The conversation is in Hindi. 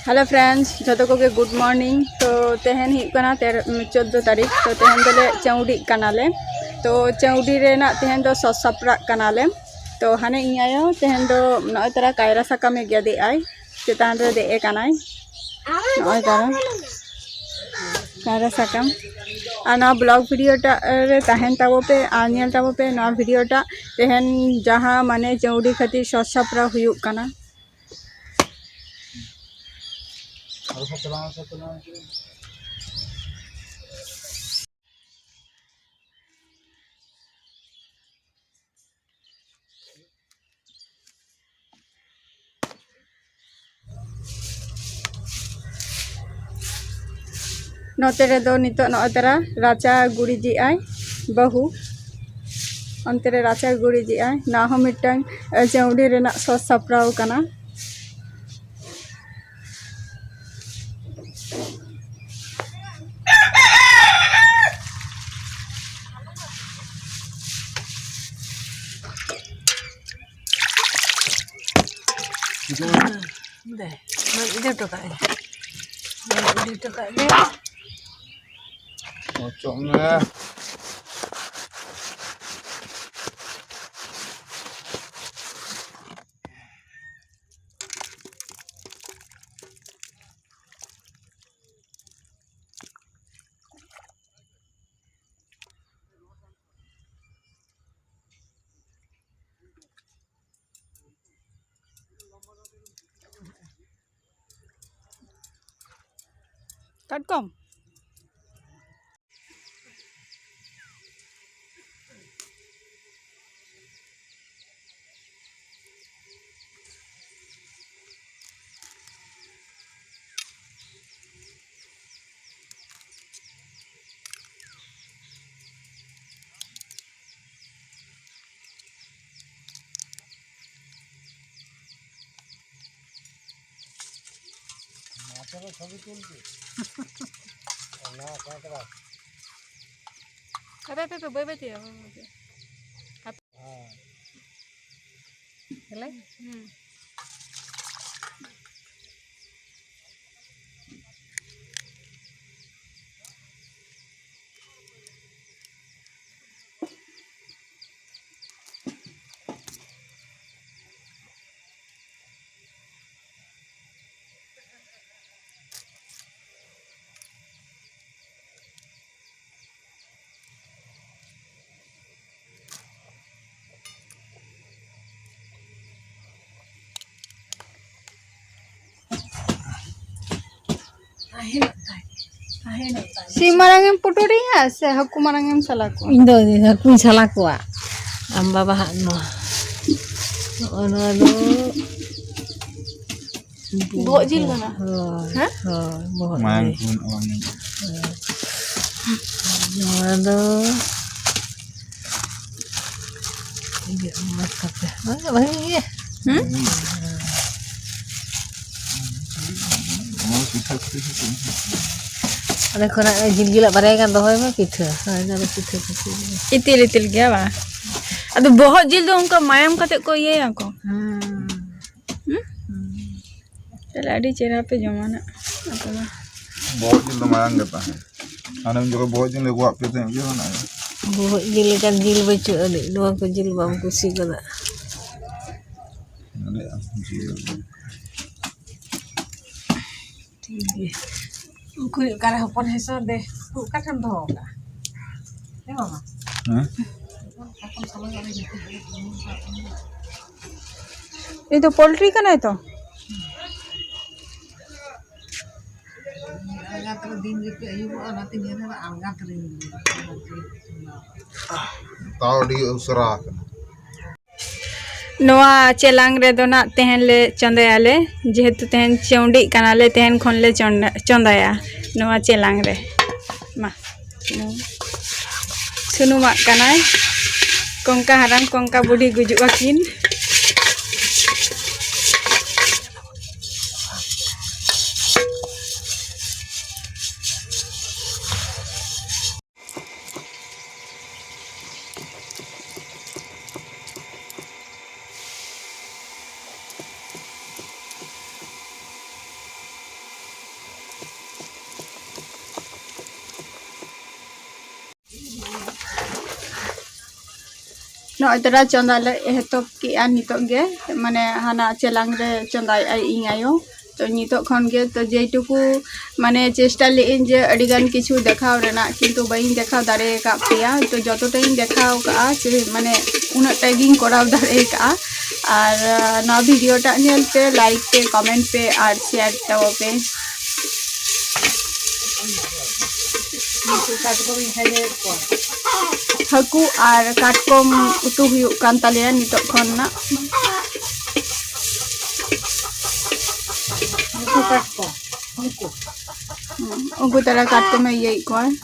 हेलो फ्रेंड्स जो को गुड मॉर्निंग। तो तेहन 14 तारीख तो तेहन दले चौड़ी कनाले तो चौड़ी रेना तेहन दो ससापरा कनाले तो हाने इयायो तेहन दो नय तरा कायरा साकामे गेदे आय चेतान रे दे कनाय नय तरा कायरा साकाम और ना ब्लॉग वीडियोटा रे तहन ताबो पे आ नेल ताबो पे ना वीडियोटा तेहन जहाँ माने चौड़ी खातिर ससापरा हुयुक कना। नोते रे दो नितो नय तरा राचा गुड़ी जी आय बहु अंते रे राचा गुड़ी जी आय ना हो मिटन चौड़ी रेना सस सापराव कना। दे मैं इधर टका है मैं इधर टका दे Pocong ya. कटकम अरे तो बेबे थी हेले सी मारांगेम पुटोरी है से हकु मारांगेम सलाको इन दो हकु साला को am baba no ono do बहुत जिल बना हां बहुत Main pun orangnya. ono ini mat kape bang Oh, kita sih. ada kena gil-gila bareng kan dohoy mah pitha ada pitha इतिल इतिल गया बा अब बहुत जिल दो उनका मायम कते को ये को चल अड़ी चेहरा पे जमाना अपना बहुत दिन lumayan kata. Ane juga बहुत दिन ले gua पे थे ये ना. बहुत जिल kan जिल बच्चो ada dua ko जिल bam kusi kana Ane jiwa. Kulit karah hopon hesa deh. Bukan kan doh. Ya mama. Hah? ये तो पोल्ट्री का नहीं तो Tahu di usra. नवा चेलांग रे दो ना तेहन ले चंदायाले जेहेतु तेहन चौंडी कनाले तेहन खन ले चंदाया नवा चेलांग रे मा सुनु मा कनाय कोंका हराम कोंका बुढ़ी गुजुआ किन नॉय तरा चंदा ले एहतब के आ नितो गे माने हाना चेलांग रे चंदा आई इंगायो तो नितो खन गे तो जेटुकु माने चेष्टा ले इन जे अडिगान किछु देखाव रेना किंतु बाइन देखाव दारे का पेया तो जतोटाइन देखाव का से माने उना टैगिंग कराव दारे का और ना भिडियोटा नेल पे लाइक पे कमेंट पे और शेयर ताओ पे हाकू और काटकम उतु हुयु कान तालेया नितो खन ना उनको तारा काटकम ये कोन